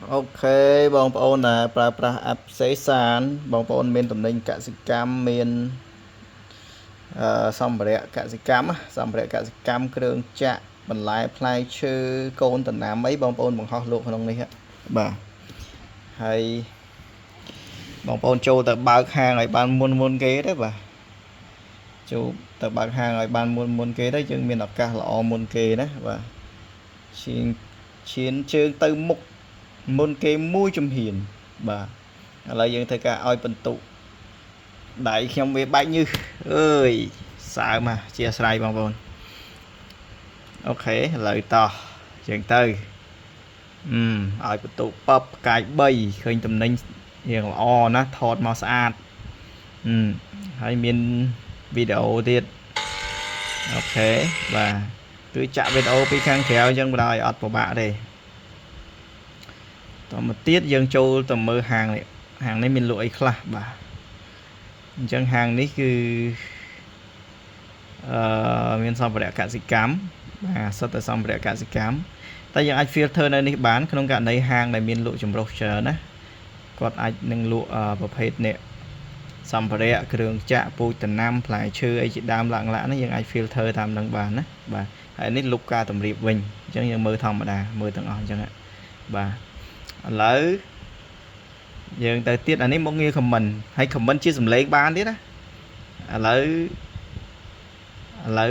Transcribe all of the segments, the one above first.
Ok, bong ôn là pra áp xế sàn bong ôn miền tầm ninh cả sĩ cam miền xong bệ cả sĩ cam á xong bệ cả sĩ cam kêu chạ mình lại play chư côn tận nam mấy bong ôn bằng ho luộc không đi hết bà hay bong ôn châu từ bao hàng lại ban muôn muôn kế đấy bà châu từ bao hàng lại ban muôn muôn kế đấy nhưng miền đọc ca là muôn kế đấy và chiến chương từ mục môn kế mũi chùm hiền bà là dân thời cả oi bình tụ đại không biết bay như ơi sợ mà chia sẻ bằng vốn ok lời to chuyện tư oi bình tụ bắp cái bay khơi tầm ninh hiện o nó thọt màu sạch hay miền video tiết ok và cứ chạm video bị khang khéo dân đời ọt của bạn đây tầm một tiết dân châu tầm mơ hàng này mình lụi khla bà chẳng hàngนี้คือមានសម្ភារៈកសិកម្មបាទសុទ្ធតែសម្ភារៈកសិកម្មតែយើងអាច filter នៅនេះបានក្នុងករណីហាងដែលមានលក់ចម្រុះច្រើនណាគាត់អាចនឹងលក់ប្រភេទនេះសម្ភារៈគ្រឿងចាក់ពូជដំណាំផ្លែឈើអីជាដើមឡើងនេះយើងអាច filter តាមនឹងបានណាបាទហើយនេះលុបការតម្រៀបវិញអញ្ចឹងយើងមើលធម្មតាមើលទាំងអស់អញ្ចឹងបាទឥឡូវយើងទៅទៀតអានេះមកងារ comment ហើយ comment ជាសំឡេងបានទៀតណាឥឡូវ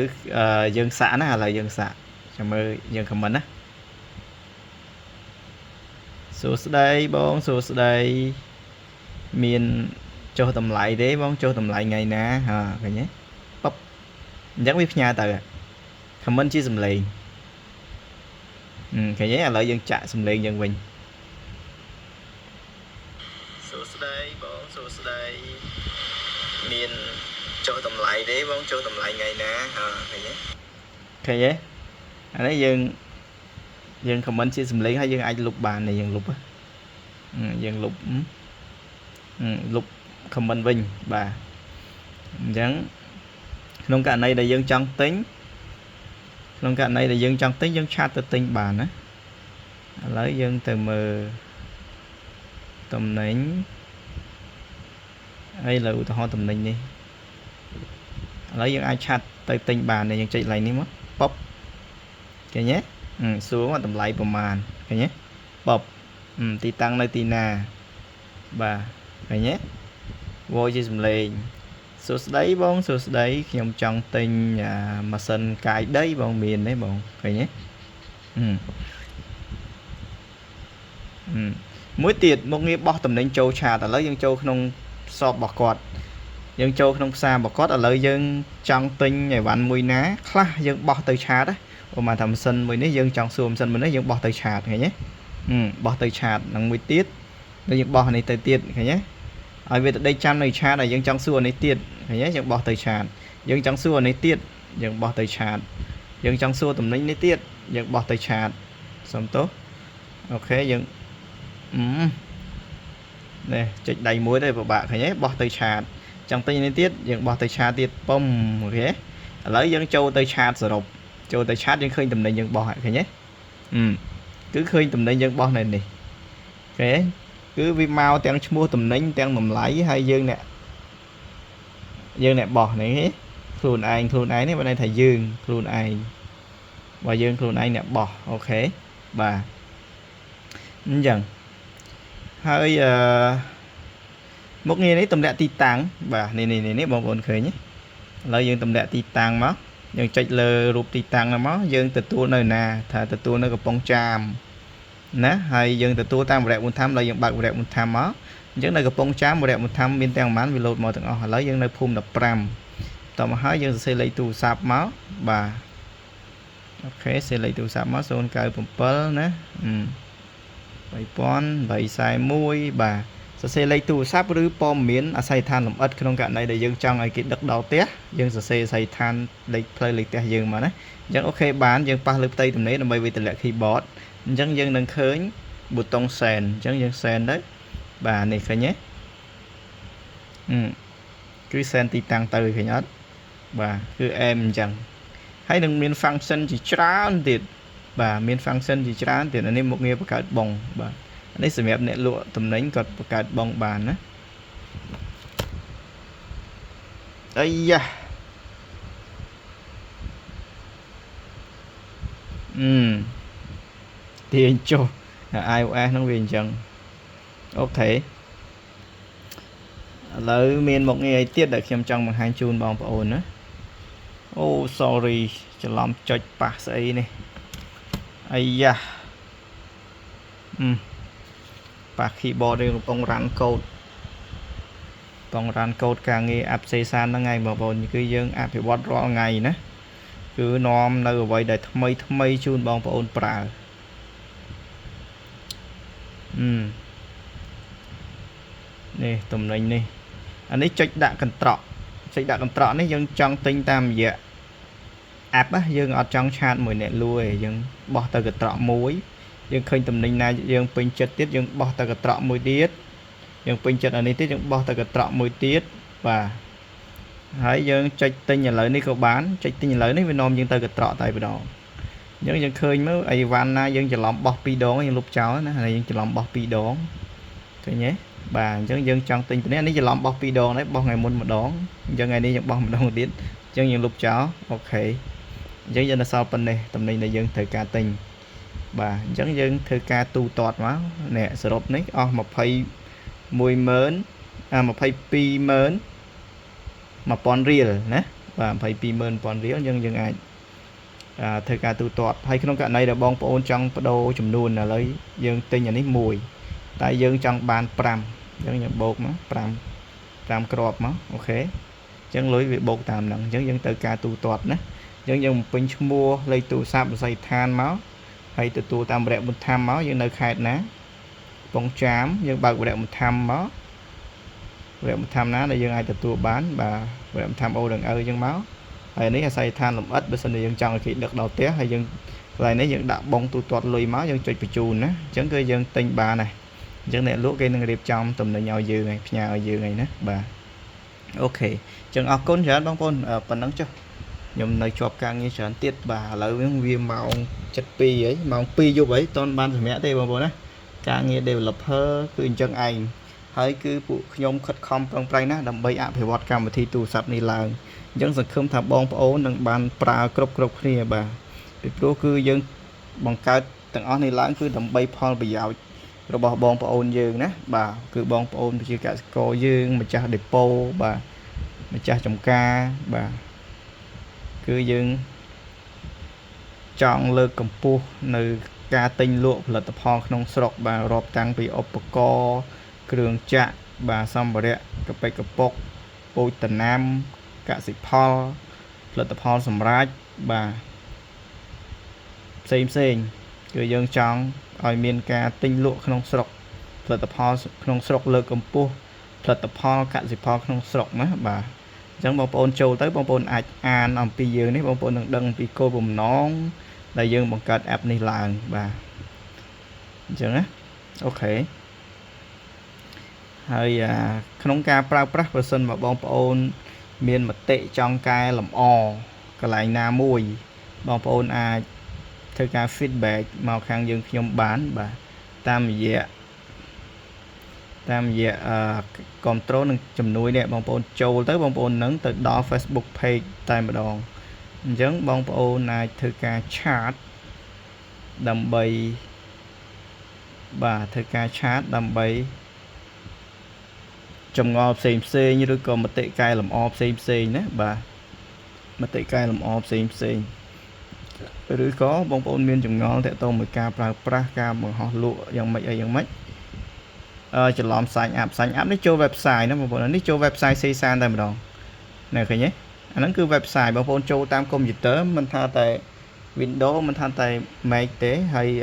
យើងសាក់ណាឥឡូវយើងសាក់ចាំមើលយើង comment ណាសួស្ដីបងសួស្ដីមានចុះតម្លៃទេបងចុះតម្លៃថ្ងៃណាឃើញទេប៉បអញ្ចឹងវាផ្ញើទៅ comment ជាសំឡេងឃើញទេឥឡូវយើងចាក់សំឡេងយើងវិញសួស្ដីបងសួស្ដីមានចុះតម្លៃទេបងចុះតម្លៃថ្ងៃណាឃើញទេអានេះយើង comment ជាសំឡេងហើយយើងអាចលុបបាននេះយើងលុបយើងលុប comment វិញបាទអញ្ចឹងក្នុងករណីដែលយើងចង់ទិញយើងឆាតទៅទិញបានណាឥឡូវយើងទៅមើលតំណែងហើយលើឧទាហរណ៍តំណែងនេះឥឡូវយើងអាចឆាតទៅទិញបានយើងចុចឡើងនេះមកប៉ុបឃើញទេសួរមកតម្លៃប្រមាណឃើញទេប៉ុបទីតាំងនៅទីណាបាទឃើញទេវយជាសំឡេងសួស្ដីបងសួស្ដីខ្ញុំចង់ទិញម៉ាស៊ីនកាយដីបងមានទេបងឃើញទេមួយទៀតមកងារបោះតំណែងចូលឆាតឥឡូវយើងចូលក្នុងសបរបស់គាត់យើងចូលក្នុងផ្សាររបស់គាត់ឥឡូវយើងចង់ទិញអីវ៉ាន់មួយណាខ្លះយើងបោះទៅឆាតឧបមាថាម៉ាស៊ីនមួយនេះយើងចង់សួរម៉ាស៊ីនមួយនេះយើងបោះទៅឆាតឃើញទេបោះទៅឆាតនឹងមួយទៀតហើយយើងបោះនេះទៅទៀតឃើញទេឲ្យវាទៅដេកចាំនៅឆាតហើយយើងចង់សួរនេះទៀតឃើញទេយើងបោះទៅឆាតយើងចង់សួរនេះទៀតយើងបោះទៅឆាតយើងចង់សួរតំណែងនេះទៀតយើងបោះទៅឆាតសុំទោសអូខេយើងនេះចុចដៃមួយទៅពិបាកឃើញទេបោះទៅឆាតចង់ទិញនេះទៀតយើងបោះទៅឆាតទៀតពុំអូខេឥឡូវយើងចូលទៅឆាតសរុបចូលទៅឆាតយើងឃើញតំណែងយើងបោះឃើញទេគឺឃើញតំណែងយើងបោះនៅនេះអូខេគឺវាមកទាំងឈ្មោះតំណែងទាំងតម្លៃហើយយើងអ្នកបោះនេះខ្លួនឯងនេះបើន័យថាយើងខ្លួនឯងបើយើងខ្លួនឯងអ្នកបោះអូខេបាទអញ្ចឹងហើយមុខងារនេះតម្លាក់ទីតាំងបាទនេះបងប្អូនឃើញទេឥឡូវយើងតម្លាក់ទីតាំងមកយើងចុចលើរូបទីតាំងហ្នឹងមកយើងទទួលនៅណាថាទទួលនៅកំពង់ចាមណាហើយយើងទទួលតាមវរៈមុនធម្មឥឡូវយើងបើកវរៈមុនធម្មមកអញ្ចឹងនៅកំពង់ចាមវរៈមុនធម្មមានទាំងប៉ុន្មានវាលោតមកទាំងអស់ឥឡូវយើងនៅភូមិ15តមកហើយយើងសរសេរលេខទូរស័ព្ទមកបាទអូខេសរសេរលេខទូរស័ព្ទមក097ណា3841បាទសរសេរលេខទូរស័ព្ទឬព័ត៌មានអាស័យដ្ឋានលម្អិតក្នុងករណីដែលយើងចង់ឲ្យគេដឹកដល់ផ្ទះយើងសរសេរអាស័យដ្ឋានលេខផ្លូវលេខផ្ទះយើងមកណាអញ្ចឹងអូខេបានយើងប៉ះលើផ្ទៃទំនេរដើម្បីវាតម្លាក់ keyboard អញ្ចឹងយើងនឹងឃើញប៊ូតុង send អញ្ចឹងយើង send ទៅបាទនេះឃើញទេគឺ send ទីតាំងទៅឃើញអត់បាទគឺ em អញ្ចឹងហើយនឹងមាន function ជាច្រើនទៀតបាទមាន function ជាច្រើនទៀតនេះមុខងារបង្កើតបងបាទ នេះសម្រាប់អ្នកលក់តំណែងគាត់បង្កើតបងបានណាអាយ៉ាទាញចុះ iOS ហ្នឹងវាអញ្ចឹងអូខេឥឡូវមានមុខងារអីទៀតដែលខ្ញុំចង់បង្ហាញជូនបងប្អូនណាអូ sorry ច្រឡំចុចប៉ះស្អីនេះអាយ៉ាប៉ះ keyboard នេះកំពុងរ៉ាន់កូដការងារ app សេសានហ្នឹងឯងបងប្អូនគឺយើងអភិវឌ្ឍរាល់ថ្ងៃណាគឺនាំនៅអ្វីដែលថ្មីជូនបងប្អូនប្រើនេះតំណែងនេះអានេះចុចដាក់កន្ត្រកនេះយើងចង់ទិញតាមរយៈ app យើងអត់ចង់ឆាតមួយអ្នកលួយយើងបោះទៅកន្ត្រកមួយយើងឃើញតំណែងណាយើងពេញចិត្តទៀតយើងបោះទៅកន្ត្រកមួយទៀតយើងពេញចិត្តអានេះទៀតយើងបោះទៅកន្ត្រកមួយទៀតបាទហើយយើងចុចទិញឥឡូវនេះក៏បានចុចទិញឥឡូវនេះវានាំយើងទៅកន្ត្រកតែម្ដងអញ្ចឹងយើងឃើញមើលអីវ៉ាន់ណាយើងច្រឡំបោះ2ដងយើងលុបចោលណាហើយយើងច្រឡំបោះ2ដងឃើញទេបាទអញ្ចឹងយើងចង់ទិញទៅនេះច្រឡំបោះ2ដងđấyបោះថ្ងៃមុនម្ដងអញ្ចឹងថ្ងៃនេះយើងបោះម្ដងទៀតអញ្ចឹងយើងលុបចោលអូខេអញ្ចឹងយើងនៅសល់ប៉ុណ្ណេះតំណែងដែលយើងត្រូវការទិញបាទអញ្ចឹងយើងធ្វើការទូទាត់មកនេះសរុបនេះអស់220,000 រៀលណាបាទ220,000 រៀលយើងអាចធ្វើការទូទាត់ហើយក្នុងករណីដែលបងប្អូនចង់បដូរចំនួនឥឡូវយើងទិញអានេះ1តែយើងចង់បាន5អញ្ចឹងយើងបូកមក5គ្រាប់មកអូខេអញ្ចឹងលុយវាបូកតាមហ្នឹងអញ្ចឹងយើងទៅការទូទាត់ណាអញ្ចឹងយើងបំពេញឈ្មោះលេខទូរស័ព្ទវិស័យដ្ឋានមកហើយទទួលតាមវរៈបុណ្យធម្មមកយើងនៅខេត្តណាកំពង់ចាមយើងបើកវរៈបុណ្យធម្មមកវរៈបុណ្យធម្មណាដែលយើងអាចទទួលបានបាទវរៈបុណ្យធម្មអូដឹងអញ្ចឹងមកហើយនេះអាស័យដ្ឋានលម្អិតបើសិនជាយើងចង់ឲ្យគេដឹកដល់ផ្ទះហើយយើងកន្លែងនេះយើងដាក់បងទូទាត់លុយមកយើងចុចបញ្ជូនណាអញ្ចឹងគឺយើងទិញបានហើយអញ្ចឹងអ្នកលក់គេនឹងរៀបចំតំណែងឲ្យយើងហើយផ្ញើឲ្យយើងហើយណាបាទអូខេអញ្ចឹងអរគុណច្រើនបងប្អូនប៉ុណ្ណឹងចុះខ្ញុំនៅជាប់ការងារច្រើនទៀតបាទឥឡូវវាម៉ោង 7:02 ហើយម៉ោង 2 យប់ហើយតន់បានសម្រាប់ទេបងប្អូនណាការងារ developer គឺអញ្ចឹងឯងហើយគឺពួកខ្ញុំខិតខំប្រឹងប្រែងណាស់ដើម្បីអភិវឌ្ឍកម្មវិធីទូរស័ព្ទនេះឡើងអញ្ចឹងសង្ឃឹមថាបងប្អូននឹងបានប្រើគ្រប់គ្នាបាទពីព្រោះគឺយើងបង្កើតទាំងអស់នេះឡើងគឺដើម្បីផលប្រយោជន៍របស់បងប្អូនយើងណាបាទគឺបងប្អូនប្រជាកសិករយើងម្ចាស់ដេប៉ូបាទម្ចាស់ចំការបាទគឺយើងចង់លើកកម្ពស់នៅការទិញលក់ផលិតផលក្នុងស្រុកបាទរាប់តាំងពីឧបករណ៍គ្រឿងចាក់បាទសម្ភារៈកប៉ិកកប៉ុកពូជដំណាំកសិផលផលិតផលសម្រាប់បាទផ្សេងគឺយើងចង់ឲ្យមានការទិញលក់ក្នុងស្រុកផលិតផលក្នុងស្រុកលើកកម្ពស់ផលិតផលកសិផលក្នុងស្រុកណាបាទអញ្ចឹងបងប្អូនចូលទៅបងប្អូនអាចអានអំពីយើងនេះបងប្អូននឹងដឹងពីគោលបំណងដែលយើងបង្កើត app នេះឡើងបាទអញ្ចឹងណាអូខេហើយក្នុងការប្រើប្រាស់ប្រសិនបើបងប្អូនមានមតិចង់កែលម្អកន្លែងណាមួយបងប្អូនអាចធ្វើការ feedback មកខាងយើងខ្ញុំបានបាទតាមរយៈcontrol និងជំនួយនេះបងប្អូនចូលទៅបងប្អូននឹងទៅដល់ Facebook page តែម្ដងអញ្ចឹងបងប្អូនអាចធ្វើការ chat ដើម្បីបាទធ្វើការ chat ដើម្បីចម្ងល់ផ្សេងឬក៏មតិកែលម្អផ្សេងណាបាទមតិកែលម្អផ្សេងឬក៏បងប្អូនមានចម្ងល់ទាក់ទងមួយការប្រើប្រាស់ការបង្ហោះលក់យ៉ាងម៉េចច្រឡំផ្សាយ app នេះចូល website ណាបងប្អូននេះចូល website សេសានតែម្ដងនៅឃើញទេអាហ្នឹងគឺ website បងប្អូនចូលតាមកុំព្យូទ័រមិនថាតែ Windows មិនថាតែ Mac ទេហើយឥ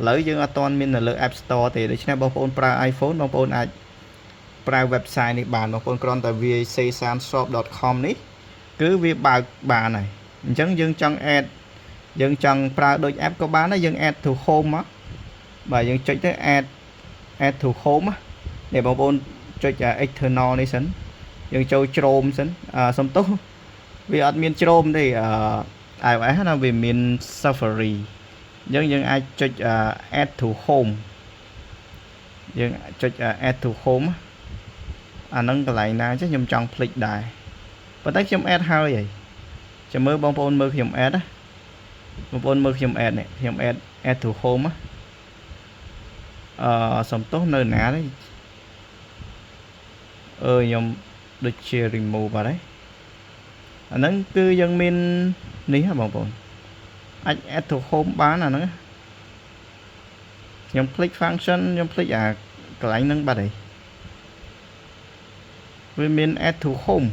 ឡូវយើងអត់ទាន់មាននៅលើ App Store ទេដូច្នេះបងប្អូនប្រើ iPhone បងប្អូនអាចប្រើ website នេះបានបងប្អូនគ្រាន់តែវាយ sesanshop.com នេះគឺវាបើកបានហើយអញ្ចឹងយើងចង់ add យើងចង់ប្រើដូច app ក៏បានដែរយើង add to home មកបាទយើងចុចទៅ add to home នេះបងប្អូនចុច external នេះសិនយើងចូលជ្រោមសិនសំទោសវាអត់មានជ្រោមទេ iOS ណាវាមាន Safari អញ្ចឹងយើងអាចចុច add to home យើងចុច add to home អាហ្នឹងកន្លែងណាchứខ្ញុំចង់ភ្លេចដែរប៉ុន្តែខ្ញុំ add ហើយចាំមើលបងប្អូនមើលខ្ញុំ add ណាបងប្អូនមើលខ្ញុំ add នេះខ្ញុំ add to home សំទោសនៅណានេះខ្ញុំដូចជា remove បាត់ហើយអាហ្នឹងគឺយើងមាននេះហ៎បងប្អូនអាច add to home បានអាហ្នឹងខ្ញុំคลิก function ខ្ញុំคลิกអាកន្លែងហ្នឹងបាត់ហើយវាមាន add to home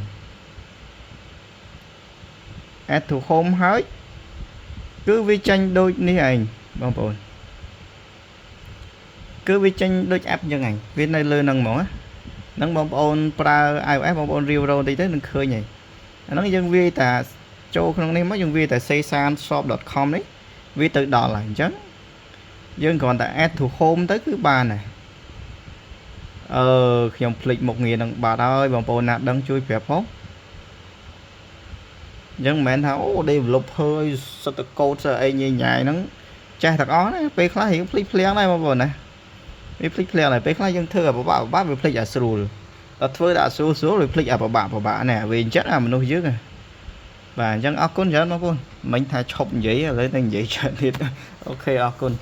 ហើយគឺវាចេញដូចនេះឯងបងប្អូនគឺវាចេញដូច app អញ្ចឹងឯងវានៅលើហ្នឹងហ្មងហ្នឹងបងប្អូនប្រើ iOS បងប្អូន review បន្តិចទៅនឹងឃើញហើយអាហ្នឹងយើងវាយតាចូលក្នុងនេះមកយើងវាយតា sesanshop.com នេះវាទៅដល់ហើយអញ្ចឹងយើងគ្រាន់តែ add to home ទៅគឺបានហើយខ្ញុំភ្លេចមុខងារនឹងបាត់ហើយបងប្អូនណាដឹងជួយប្រាប់ផងអញ្ចឹងមិនមែនថាអូ developer សិតតែកូដអីញ៉ៃញ៉ៃហ្នឹងចេះទាំងអស់ណាពេលខ្លះរៀងភ្លេចភ្លាំងដែរបងប្អូនណាវាភ្លេចភ្លាំងដែរពេលខ្លះយើងធ្វើឲ្យពិបាកវាភ្លេចអាស្រួលដល់ធ្វើតែស្រួលវាភ្លេចអាពិបាកណាវាអញ្ចឹងអាមនុស្សយើងបាទអញ្ចឹងអរគុណច្រើនបងប្អូនមិញថាឈប់និយាយឥឡូវទៅនិយាយច្រើនទៀតអូខេអរគុណ